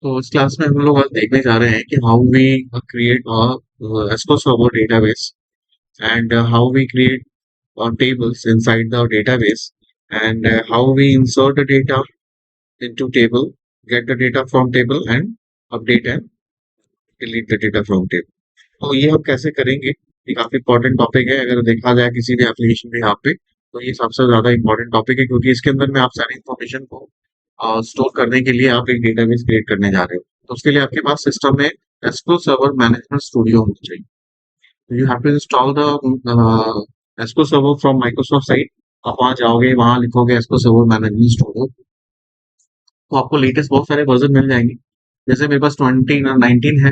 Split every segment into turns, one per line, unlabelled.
तो इस क्लास में हम लोग आज देखने जा रहे हैं कि how we create SQL server database and how we create tables inside the database and how we insert the data into table, get the data from table and update and delete the data from table. तो ये हम कैसे करेंगे? ये काफी important topic है। अगर देखा जाए किसी भी एप्लीकेशन में यहाँ पे, तो ये सबसे ज्यादा इंपॉर्टेंट टॉपिक है क्योंकि इसके अंदर में आप सारी इंफॉर्मेशन को स्टोर करने के लिए आप एक डेटाबेस क्रिएट करने जा रहे हो। तो उसके लिए आपके पास सिस्टम में एसक्यूएल सर्वर मैनेजमेंट स्टूडियो होना चाहिए। You have to install the SQL Server from Microsoft site. आप वहाँ जाओगे, वहाँ लिखोगे SQL Server Management Studio, तो आपको लेटेस्ट बहुत सारे वर्जन मिल जाएंगे। जैसे मेरे पास 2019 है,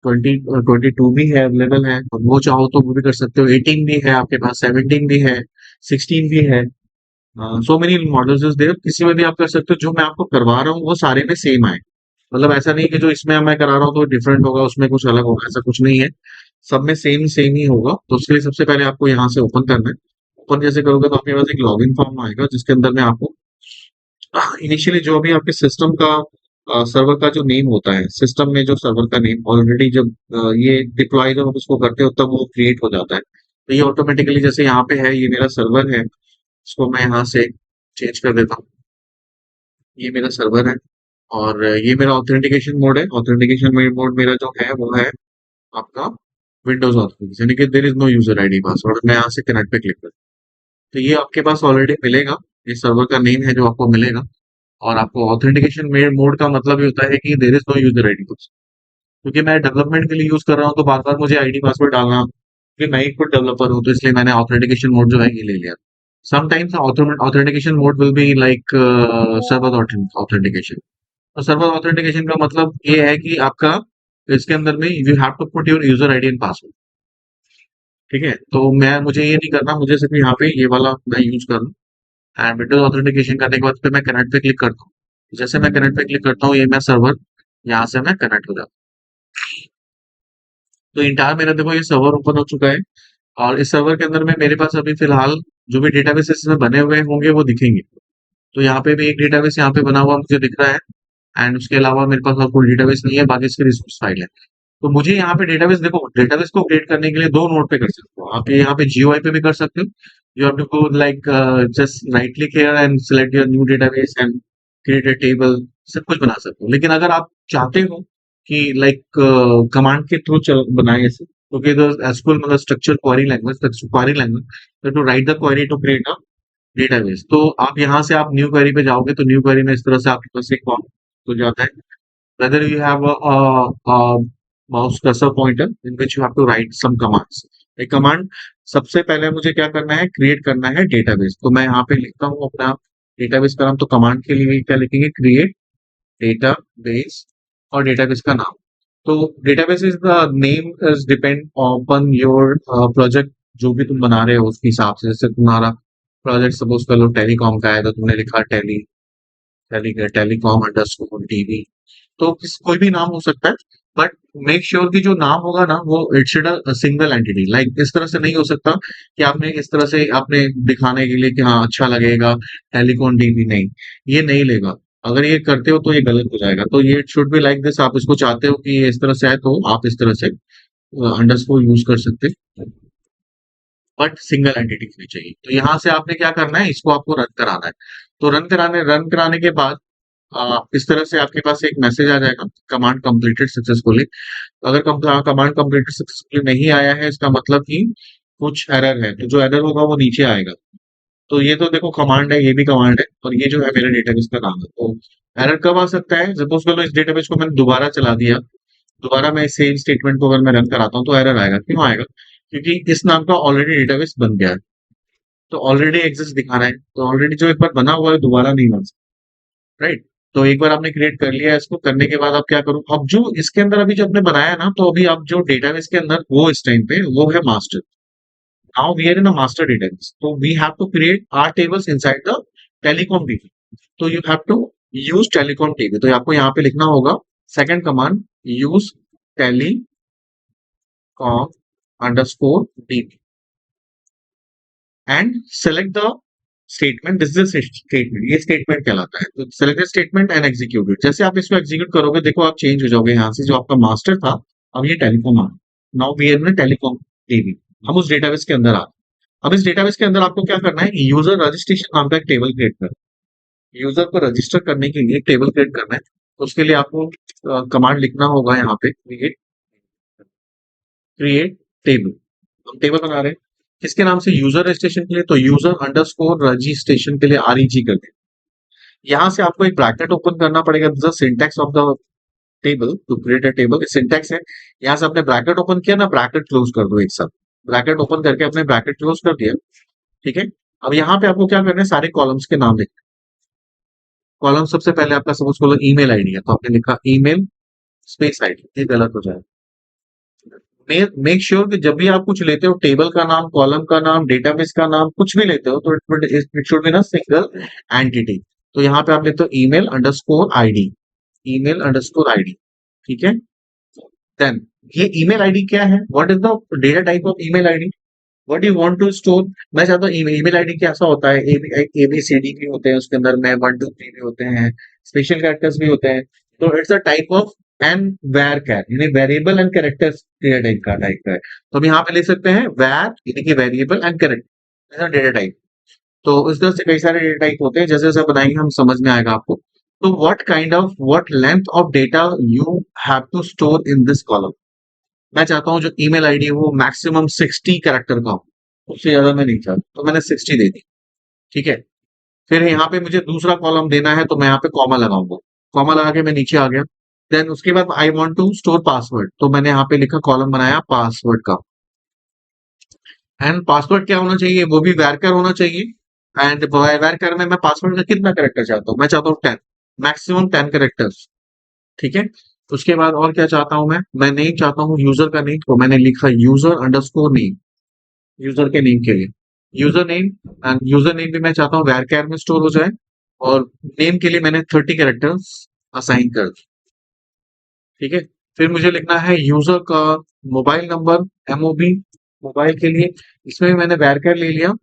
22 भी है, अवेलेबल है, और वो चाहो तो वो भी कर सकते हो। 18 भी है आपके पास, 17 भी है, 16 भी है। So many models is there, किसी में भी आप कर सकते हो। जो मैं आपको करवा रहा हूँ वो सारे में सेम आए, मतलब ऐसा नहीं कि जो इसमें मैं करा रहा हूँ तो डिफरेंट होगा, उसमें कुछ अलग होगा, ऐसा कुछ नहीं है। सब में सेम सेम ही होगा। तो उसके लिए सबसे पहले आपको यहाँ से ओपन करना है। ओपन जैसे करोगे तो आपके पास एक लॉगिन फॉर्म आएगा जिसके अंदर में आपको इनिशियली जो भी आपके सिस्टम का सर्वर का जो नेम होता है, सिस्टम में जो सर्वर का नेम ऑलरेडी जब ये डिप्लॉय जब आप उसको करते हो तब वो क्रिएट हो जाता है। तो ये ऑटोमेटिकली जैसे यहाँ पे है, ये मेरा सर्वर है, इसको मैं यहाँ से चेंज कर देता हूँ। ये मेरा सर्वर है और ये मेरा ऑथेंटिकेशन मोड है। ऑथेंटिकेशन मोड मेरा जो है वो है आपका विंडोज ऑथेंटिकेशन, यानी कि there is no user ID password. मैं यहाँ से कनेक्ट पे क्लिक करता हूँ, तो ये आपके पास ऑलरेडी मिलेगा। ये सर्वर का नेम है जो आपको मिलेगा। और आपको ऑथेंटिकेशन मोड का मतलब ये होता है कि there is no user ID password, क्योंकि मैं डेवलपमेंट के लिए यूज कर रहा हूँ तो बार बार मुझे आईडी पासवर्ड डालना, क्योंकि मैं एक खुद डेवलपर हूँ, तो इसलिए मैंने ऑथेंटिकेशन मोड जो है ये ले लिया। Sometimes authentication mode will be like server authentication. तो सर्वर ऑथेंटिकेशन का मतलब ये है कि आपका इसके अंदर में you have to put your user ID and password. ठीक है, तो मैं मुझे ये नहीं करना, मुझे सिर्फ यहाँ पे ये वाला मैं यूज कर लूँ। एंड विंडोज ऑथेंटिकेशन करने के बाद फिर मैं कनेक्ट पे क्लिक करता हूँ। जैसे मैं कनेक्ट पे क्लिक करता हूँ, ये मैं सर्वर यहाँ से मैं कनेक्ट हो जाता हूँ। तो इंटायर मेरा देखो ये सर्वर ओपन हो चुका है। और इस सर्वर के अंदर में मेरे पास अभी फिलहाल जो भी डेटाबेस इसमें बने हुए होंगे वो दिखेंगे। तो यहाँ पे भी एक डेटाबेस यहाँ पे बना हुआ मुझे दिख रहा है। एंड उसके अलावा मेरे पास और कोई डेटाबेस नहीं है, बाकी इसकी रिसोर्स फाइल है। तो मुझे यहाँ पे डेटाबेस देखो, डेटाबेस को क्रिएट करने के लिए दो नोड पे कर सकते हो आप। ये यहाँ पे जीयूआई पे भी कर सकते हो। You have to go like just right click here and select your new database and create a table. सब कुछ बना सकते हो, लेकिन अगर आप चाहते हो कि लाइक कमांड के थ्रू बनाए ऐसे, क्योंकि एसक्यूएल मतलब structure query language to write the query to create a database. तो आप यहाँ से आप न्यू क्वेरी पे जाओगे तो न्यू क्वेरी में इस तरह से आपके पास एक फॉर्म हो जाता है। whether you have a mouse cursor pointer in which you have to write some commands। एक कमांड सबसे पहले मुझे क्या करना है, क्रिएट करना है डेटाबेस। तो मैं यहाँ पे लिखता हूँ अपना डेटाबेस का नाम। तो कमांड के लिए क्या लिखेंगे, क्रिएट डेटाबेस और डेटाबेस का नाम। तो database is the name is depend on your project, जो भी तुम बना रहे हो उसके हिसाब से। जैसे तुम्हारा प्रोजेक्ट सपोज कर लो टेलीकॉम का है, तो तुमने लिखा टेलीकॉम अंडरस्कोर टीवी। तो कोई भी नाम हो सकता है, बट मेक श्योर कि जो नाम होगा ना वो it should a single entity. Like इस तरह से नहीं हो सकता कि आपने इस तरह से आपने दिखाने के लिए कि हाँ अच्छा लगेगा टेलीकॉम टीवी, नहीं, ये नहीं लेगा। अगर ये करते हो तो ये गलत हो जाएगा। तो ये शुड बी लाइक दिस। आप इसको चाहते हो कि ये इस तरह से है तो आप इस तरह से अंडरस्कोर यूज कर सकते हैं, बट सिंगल एंटिटी होनी चाहिए। तो यहाँ से आपने क्या करना है, इसको आपको रन कराना है। तो रन कराने के बाद इस तरह से आपके पास एक मैसेज आ जाएगा, कमांड कंप्लीटेड सक्सेसफुली। अगर कमांड कंप्लीटेड सक्सेसफुली नहीं आया है, इसका मतलब कि कुछ एरर है। तो जो एरर होगा वो नीचे आएगा। तो ये तो देखो कमांड है, ये भी कमांड है, और ये जो है मेरे डेटाबेस का नाम है। तो एरर कब आ सकता है, सपोज करो इस डेटाबेस को मैंने दोबारा चला दिया, दोबारा मैं सेम स्टेटमेंट को अगर मैं रन कराता हूँ तो एरर आएगा। क्यों आएगा, क्योंकि इस नाम का ऑलरेडी डेटाबेस बन गया है, तो ऑलरेडी एग्जिस्ट दिखा रहा है। तो ऑलरेडी जो एक बार बना हुआ है दोबारा नहीं बन सकता, राइट। तो एक बार आपने क्रिएट कर लिया है, इसको करने के बाद आप क्या करो, अब जो इसके अंदर अभी जो आपने बनाया ना, तो अभी आप जो डेटाबेस के अंदर वो इस टाइम पे वो है master. Now we are in a master database, तो we have to create our tables inside the telecom TV. तो you have to use telecom TV. तो आपको यहाँ पे लिखना होगा second command, use telecom underscore TV and select the statement, this is statement, ये statement कहलाता है। तो select statement and execute it. जैसे आप इसको एग्जीक्यूट करोगे, देखो आप चेंज हो जाओगे यहाँ से, जो आपका मास्टर था अब ये टेलीकॉम आ, now we are in telecom TV. हम उस डेटाबेस के अंदर आ, अब इस डेटाबेस के अंदर आपको क्या करना है, यूजर रजिस्ट्रेशन नाम का एक टेबल क्रिएट करना है। यूजर को रजिस्टर करने के लिए एक टेबल क्रिएट करना है। तो उसके लिए आपको कमांड लिखना होगा यहाँ पे, क्रिएट क्रिएट टेबल। हम टेबल बना रहे हैं किसके नाम से, यूजर रजिस्ट्रेशन के लिए, तो यूजर अंडरस्कोर रजिस्ट्रेशन के लिए REG करके यहाँ से आपको एक ब्रैकेट ओपन करना पड़ेगा। The syntax of the table to create a table syntax है। यहाँ से आपने ब्रैकेट ओपन किया ना, ब्रैकेट क्लोज कर दो एक साथ। ब्रैकेट ओपन करके अपने ब्रैकेट क्लोज कर दिया, ठीक है। अब यहाँ पे आपको क्या करना है, सारे कॉलम्स के नाम लिखना। कॉलम सबसे पहले आपका सपोज कॉलम ईमेल आईडी है, तो आपने लिखा ईमेल स्पेस आईडी, ये गलत हो जाएगा। मेक श्योर कि जब भी आप कुछ लेते हो, टेबल का नाम, कॉलम का नाम, डेटाबेस का नाम, कुछ भी लेते हो, तो इट शुड बी ना सिंगल एंटिटी। तो यहाँ पे आप लेते हो email underscore ID, email underscore ID, ठीक है। देन ये ईमेल आईडी क्या है, what is the data type of email ID, what you want to store. मैं चाहता हूँ ईमेल आईडी कैसा होता है, ABCD भी होते हैं उसके अंदर में, 1 2 3 भी होते हैं, स्पेशल कैरेक्टर्स भी होते हैं। तो it's a type of an varchar, यानी variable and characters data type का है। तो हम यहाँ पे लिख सकते हैं वैर, यानी कि variable and character data type. तो इस तरह से कई सारे डेटा टाइप होते हैं, जैसे जैसे बताएंगे हम समझ में आएगा आपको। तो what length of data you have to store in this column. मैं चाहता हूँ जो ईमेल आईडी है वो मैक्सिमम 60 कैरेक्टर का हो, उससे ज्यादा मैं नहीं चाहता, तो मैंने 60 दे दी, ठीक है। फिर यहाँ पे मुझे दूसरा कॉलम देना है, तो मैं यहाँ पे कॉमा लगाऊंगा। कॉमा लगा के मैं नीचे आ गया। देन उसके बाद I want to store password, तो मैंने यहाँ पे लिखा, कॉलम बनाया पासवर्ड का। एंड पासवर्ड क्या होना चाहिए, वो भी वैरकर होना चाहिए। एंड वैरकर में मैं पासवर्ड का कितना कैरेक्टर चाहता हूँ, मैं चाहता हूँ 10, मैक्सिमम 10 कैरेक्टर्स, ठीक है। उसके बाद और क्या चाहता हूं, मैं नेम चाहता हूँ यूजर का नेम, तो मैंने लिखा यूजर अंडरस्कोर नेम, यूजर के नेम के लिए user name. And user name भी मैं चाहता हूँ वैरकर में स्टोर हो जाए। और नेम के लिए मैंने 30 कैरेक्टर्स असाइन कर दी, ठीक है। फिर मुझे लिखना है यूजर का मोबाइल नंबर, MOB, मोबाइल के लिए, इसमें भी मैंने वैरकर ले लिया।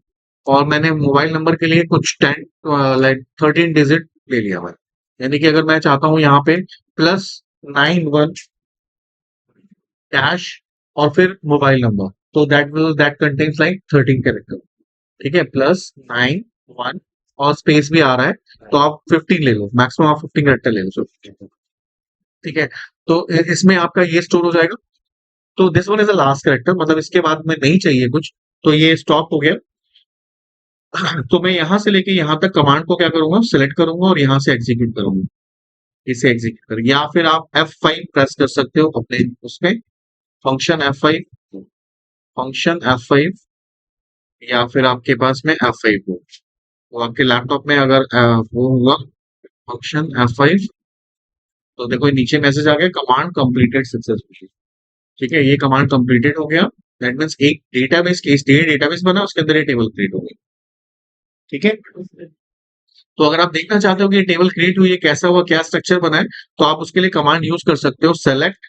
और मैंने मोबाइल नंबर के लिए कुछ 13 डिजिट ले लिया मैं, यानी कि अगर मैं चाहता हूँ यहाँ पे +91 डैश और फिर मोबाइल नंबर, तो दैट कंटेन्स लाइक 13 कैरेक्टर, ठीक है। +91 और स्पेस भी आ रहा है, तो आप 15 ले लो, मैक्सिमम आप 15 कैरेक्टर ले लो, ठीक है। तो इसमें आपका ये स्टोर हो जाएगा। तो this one is the last character, मतलब इसके बाद में नहीं चाहिए कुछ, तो ये स्टॉप हो गया। तो मैं यहां से लेके यहां तक कमांड को क्या करूंगा, सिलेक्ट करूंगा और यहां से एग्जीक्यूट करूंगा, इसे एग्जीक्यूट कर, या फिर आप F5 प्रेस कर सकते हो अपने उसमें, फंक्शन F5, फंक्शन F5, या फिर आपके पास में F5 हो, तो आपके लैपटॉप में अगर वो होगा फंक्शन F5, तो देखो नीचे मैसेज आ गया, कमांड कंप्लीटेड सक्सेसफुली, ठीक है। ये कमांड कंप्लीटेड हो गया, दैट मीन्स एक डेटाबेस केस डेटाबेस बना, उसके अंदर ये टेबल क्रिएट हो गई, ठीक है। तो अगर आप देखना चाहते हो कि ये टेबल क्रिएट हुई है, कैसा हुआ, क्या स्ट्रक्चर बना है, तो आप उसके लिए कमांड यूज कर सकते हो, सेलेक्ट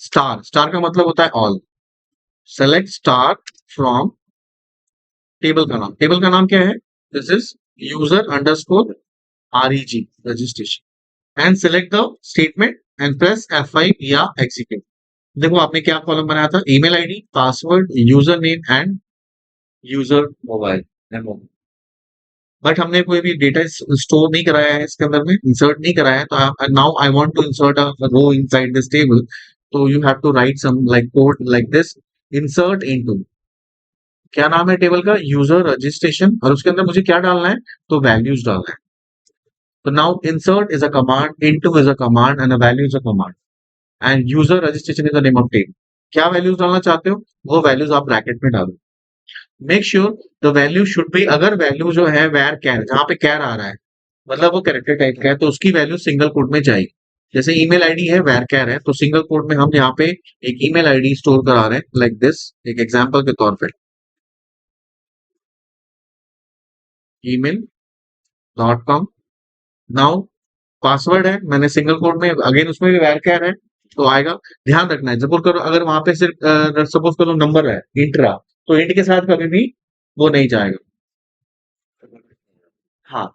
स्टार, स्टार का मतलब होता है all, select star from table का नाम क्या है, this is user underscore REG registration, and select the statement and press F5 या एग्जीक्यूट। देखो आपने क्या कॉलम बनाया था, email ID, password, user name and user mobile, but हमने कोई भी डेटा स्टोर नहीं कराया है इसके अंदर में, इंसर्ट नहीं कराया है। तो now I want to insert a row inside this table, तो you have to write some like code like this, insert into, क्या नाम है टेबल का, यूजर रजिस्ट्रेशन, और उसके अंदर मुझे क्या डालना है, तो वैल्यूज डालना है। तो now insert is a command, into is a command and value is a command, and user registration is the name of table. क्या वैल्यूज डालना चाहते हो, वो वैल्यूज आप ब्रैकेट में डालो। Make sure the value should be, अगर value जो है वैर कैर, जहां पे कैर आ रहा है मतलब वो कैरेक्टर टाइप का है, तो उसकी वैल्यू सिंगल कोट में चाहिए। जैसे ईमेल आईडी है वैर कैर है, तो सिंगल कोट में हम यहाँ पे एक ईमेल आईडी स्टोर करा रहे हैं लाइक दिस, एक एग्जांपल के तौर पे, email.com। नाउ पासवर्ड है, मैंने सिंगल कोट में, अगेन उसमें भी वैर कैर है, तो आएगा। ध्यान रखना है, सपोज करो अगर वहां पे सिर्फ सपोज करो नंबर है, इंट रहा, तो इंट के साथ कभी भी वो नहीं जाएगा, हाँ,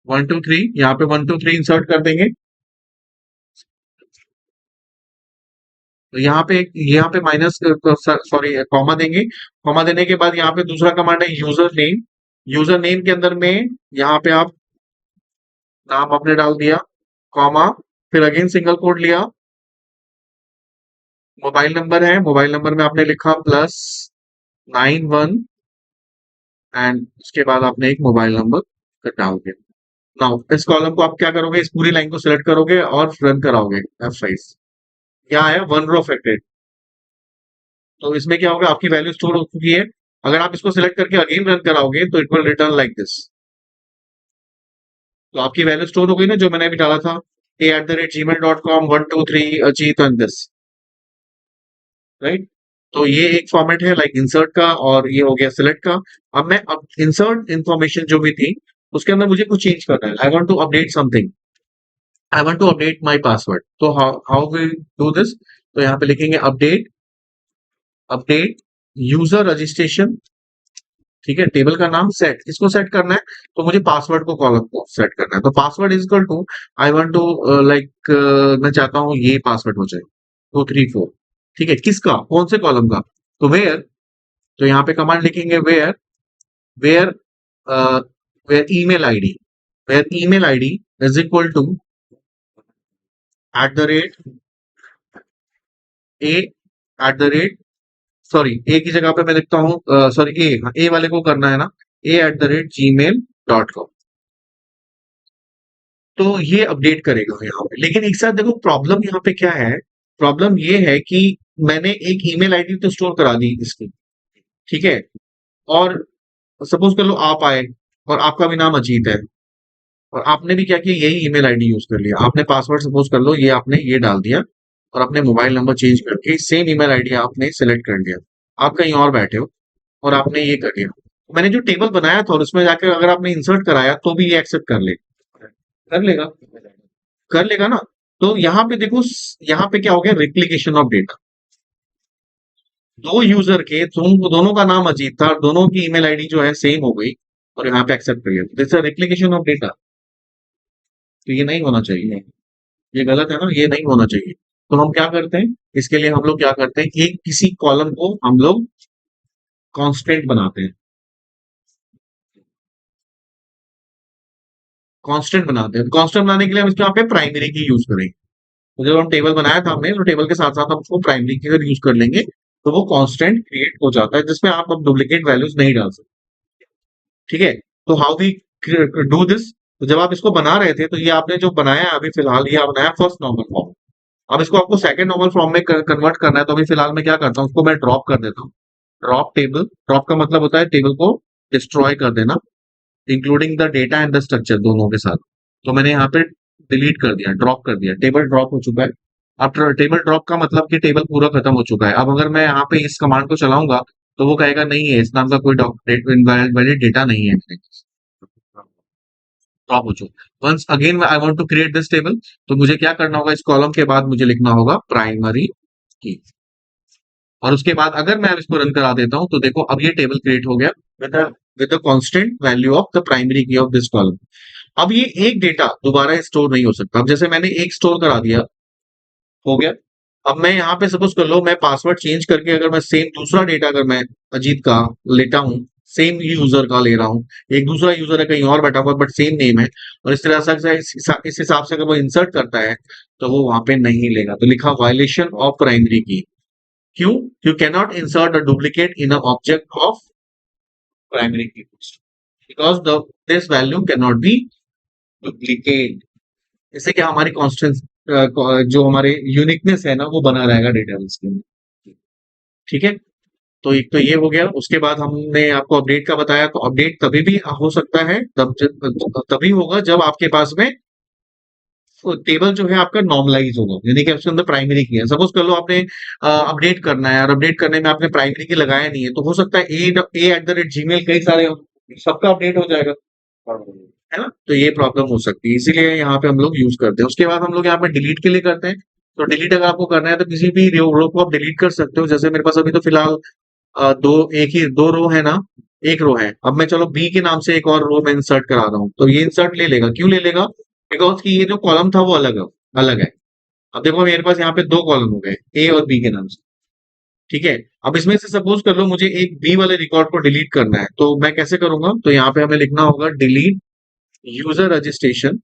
1 2 3 यहाँ पे 1 2 3 इंसर्ट कर देंगे। तो यहाँ पे माइनस सॉरी कॉमा देंगे। कॉमा देने के बाद यहाँ पे दूसरा कमांड है यूजर नेम। यूजर नेम के अंदर में यहाँ पे आप नाम आपने डाल दिया, कॉमा, फिर अगेन सिंगल कोट लिया। मोबाइल नंबर है, मोबाइल नंबर में आपने लिखा +91 एंड उसके बाद आपने एक मोबाइल नंबर डाल दिया। नाउ इस कॉलम को आप क्या करोगे, इस पूरी लाइन को सिलेक्ट करोगे और रन कराओगे F5। क्या है, 1 रो अफेक्टेड। तो इसमें क्या होगा, आपकी वैल्यू स्टोर हो चुकी है। अगर आप इसको सिलेक्ट करके अगेन रन कराओगे तो it will return like this. तो आपकी वैल्यू स्टोर हो गई ना, जो मैंने अभी डाला था, a@gmail.com 1 2 3 Ajit and this, right. तो ये एक फॉर्मेट है लाइक इंसर्ट का, और ये हो गया सिलेक्ट का। अब इंसर्ट इंफॉर्मेशन जो भी थी उसके अंदर मुझे कुछ चेंज करना है। I want to update something, I want to update my password. तो how how we do this? तो यहाँ पे लिखेंगे अपडेट, अपडेट यूजर रजिस्ट्रेशन, ठीक है। टेबल का नाम सेट, किसको सेट करना है? तो मुझे पासवर्ड को, कॉलम को सेट करना है। तो password is equal to, I want to like, मैं चाहता हूँ ये पासवर्ड हो जाए 2 3 4, ठीक है। किसका, कौन से कॉलम का? तो वेयर, तो यहाँ पे कमांड लिखेंगे where, where where email ID, where email ID is equal to @ A, @ sorry A की जगह पे मैं लिखता हूँ, सॉरी ए वाले को करना है ना, a@gmail.com। तो ये अपडेट करेगा यहाँ पे। लेकिन एक साथ देखो प्रॉब्लम यहाँ पे क्या है, प्रॉब्लम ये है कि मैंने एक ईमेल आईडी तो स्टोर करा दी इसकी, ठीक है। और सपोज कर लो आप आए और आपका भी नाम अजीत है, और आपने भी क्या किया, यही ईमेल आईडी यूज कर लिया। आपने पासवर्ड सपोज कर लो ये आपने ये डाल दिया, और अपने मोबाइल नंबर चेंज करके सेम ईमेल आईडी आपने सिलेक्ट कर लिया। आप कहीं और बैठे हो और आपने ये कर लिया। मैंने जो टेबल बनाया था और उसमें जाकर अगर आपने इंसर्ट कराया तो भी ये एक्सेप्ट कर ले, कर लेगा, कर लेगा ना। तो यहाँ पे देखो, यहाँ पे क्या हो गया, रिप्लिकेशन ऑफ डेटा। दो यूजर के, दोनों का नाम अजीत था और दोनों की ईमेल आईडी जो है सेम हो गई, और यहाँ पे एक्सेप्ट कर लिया। This replication of data. तो ये नहीं होना चाहिए, ये गलत है ना, ये नहीं होना चाहिए। तो हम क्या करते हैं, इसके लिए हम लोग क्या करते हैं कि किसी कॉलम को हम लोग कांस्टेंट बनाते हैं, कांस्टेंट बनाते हैं। कांस्टेंट बनाने के लिए हम इसके यहाँ पे प्राइमरी की यूज करेंगे। तो जब हम टेबल बनाया था हमने, तो टेबल के साथ साथ हम उसको प्राइमरी की अगर यूज कर लेंगे तो वो कांस्टेंट क्रिएट हो जाता है, जिसमें आप अब डुप्लीकेट वैल्यूज नहीं डाल सकते, ठीक है। तो हाउ वी डू दिस? तो जब आप इसको बना रहे थे तो ये आपने जो बनाया है अभी फिलहाल, ये आप बनाया फर्स्ट नॉर्मल फॉर्म। अब इसको आपको सेकंड नॉर्मल फॉर्म में कन्वर्ट करना है। तो अभी फिलहाल मैं क्या करता हूँ, उसको मैं ड्रॉप कर देता हूँ। ड्रॉप टेबल, ड्रॉप का मतलब होता है टेबल को डिस्ट्रॉय कर देना, including the data and the structure दोनों के साथ। तो मैंने यहाँ पे डिलीट कर दिया, ड्रॉप कर दिया, टेबल ड्रॉप हो चुका है। अब टेबल ड्रॉप का मतलब कि टेबल पूरा खत्म हो चुका है। अब अगर मैं यहाँ पे इस कमांड को चलाऊंगा तो वो कहेगा नहीं है, इस नाम का कोई वैलिड डेटा नहीं है, ड्रॉप हो चुका। Once again I want to create this table, तो मुझे क्या करना होगा, इस कॉलम के बाद मुझे लिखना होगा प्राइमरी की। और उसके बाद अगर मैं अब इसको रन करा देता हूं तो देखो अब ये टेबल क्रिएट हो गया with the constant value of the primary की ऑफ दिस कॉलम। अब ये एक डेटा दोबारा स्टोर नहीं हो सकता। अब जैसे मैंने एक स्टोर करा दिया, हो गया। अब मैं यहाँ पे सपोज कर लो मैं पासवर्ड चेंज करके अगर मैं सेम दूसरा डेटा अगर मैं अजीत का लेता हूँ, सेम यूजर का ले रहा हूँ, एक दूसरा यूजर है कहीं और बैठा हुआ बट सेम नेम है, और इस तरह से इस हिसाब से अगर वो इंसर्ट करता है तो वो वहां पे नहीं लेगा। तो लिखा वायलेशन ऑफ प्राइमरी की। क्यों? You cannot insert a duplicate in a object of primary key, because the this value can not be duplicate. इससे क्या हमारी कॉन्स्टेंस, जो हमारे यूनिकनेस है ना वो बना रहेगा डेटाबेस के अंदर, ठीक है। तो एक तो ये हो गया। उसके बाद हमने आपको अपडेट का बताया। तो अपडेट तभी भी हो सकता है, तभी होगा जब आपके पास में टेबल जो है आपका नॉर्मलाइज होगा, यानी कि उसके अंदर प्राइमरी की है। सपोज कर लो आपने अपडेट करना है और अपडेट करने में आपने प्राइमरी की लगाया नहीं है, तो हो सकता है a@gmail कई सारे हो, सबका अपडेट हो जाएगा, है ना। तो ये प्रॉब्लम हो सकती है, इसीलिए यहाँ पे हम लोग यूज करते हैं। उसके बाद हम लोग यहाँ पे डिलीट के लिए करते हैं। तो डिलीट अगर आपको करना है तो किसी भी रो को आप डिलीट कर सकते हो। जैसे मेरे पास अभी तो फिलहाल दो एक ही दो रो है ना, एक रो है। अब मैं चलो बी के नाम से एक और रो में इंसर्ट करा रहा हूँ, तो ये इंसर्ट ले लेगा। क्यों ले लेगा? बिकॉज कि ये जो कॉलम था वो अलग है। अब देखो मेरे पास यहाँ पे दो कॉलम हो गए, ए और बी के नाम से। ठीक है। अब इसमें से सपोज कर लो मुझे एक बी वाले रिकॉर्ड को डिलीट करना है, तो मैं कैसे करूंगा? तो यहाँ पे हमें लिखना होगा delete user registration,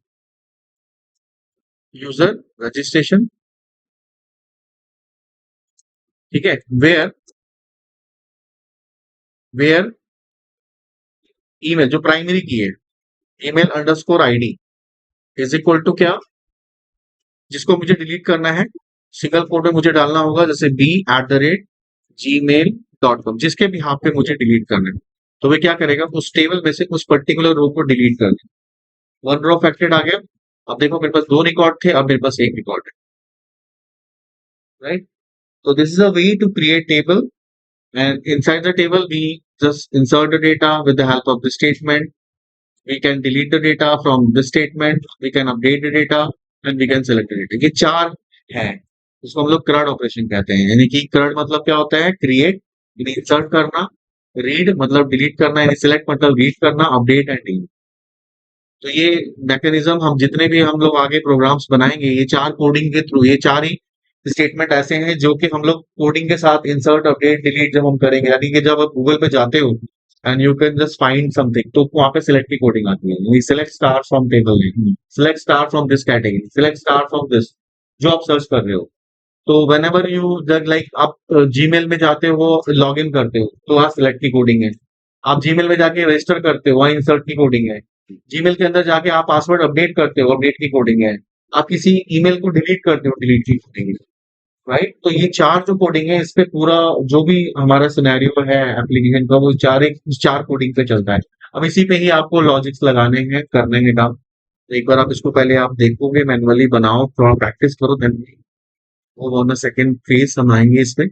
user registration. ठीक है। वेयर वेयर ईमेल जो प्राइमरी की है, email underscore ID is equal to क्या, जिसको मुझे डिलीट करना है सिंगल कोट में मुझे डालना होगा, जैसे b@gmail.com, जिसके भी हाथ पे मुझे डिलीट करना है। तो वे क्या करेगा, उस टेबल में से उस पर्टिकुलर रो को डिलीट कर देगा। वन रो अफेक्टेड आ गया। अब देखो मेरे पास दो रिकॉर्ड थे, अब मेरे पास एक रिकॉर्ड है, right? So this is a way to create table, and inside the table we just insert the data with the help of the statement. We can delete the data from this statement. We can update the data and we can select the data. ये चार है। इसको हम लोग CRUD operation कहते हैं। यानी कि CRUD मतलब क्या होता है? क्रिएट, इंसर्ट करना, रीड मतलब डिलीट करना, यानी सिलेक्ट मतलब रीड करना, अपडेट एंड डिलीट। तो ये मैकेनिज्म हम जितने भी हम लोग आगे प्रोग्राम्स बनाएंगे, ये चार कोडिंग के थ्रू, ये चार ही स्टेटमेंट ऐसे हैं जो कि हम लोग कोडिंग के साथ इंसर्ट अपडेट डिलीट जब हम करेंगे, यानी कि जब आप गूगल पे जाते हो and you can just find something, तो वहां पे सिलेक्ट की कोडिंग आती है, select star from table name, select star from this category, select star from this, जो आप सर्च कर रहे हो। तो वेन एवर यू जब लाइक आप जीमेल में जाते हो, लॉग इन करते हो, तो वहाँ सिलेक्ट की कोडिंग है। आप जीमेल में जाके रजिस्टर करते हो, वहाँ इंसर्ट की कोडिंग है। जीमेल के अंदर जाके आप पासवर्ड अपडेट करते हो, अपडेट की कोडिंग है। आप किसी ईमेल को डिलीट करते हो, डिलीट की कोडिंग है। राइट? तो ये चार जो कोडिंग है, इस पे पूरा जो भी हमारा सिनेरियो है एप्लीकेशन का, वो चार एक चार कोडिंग पे चलता है। अब इसी पे ही आपको लॉजिक्स लगाने हैं, करने हैं काम। तो एक बार आप इसको पहले आप देखोगे, मैनुअली बनाओ, थोड़ा प्रैक्टिस करो, देन वो ऑन द सेकंड फेज हम आएंगे इसमें।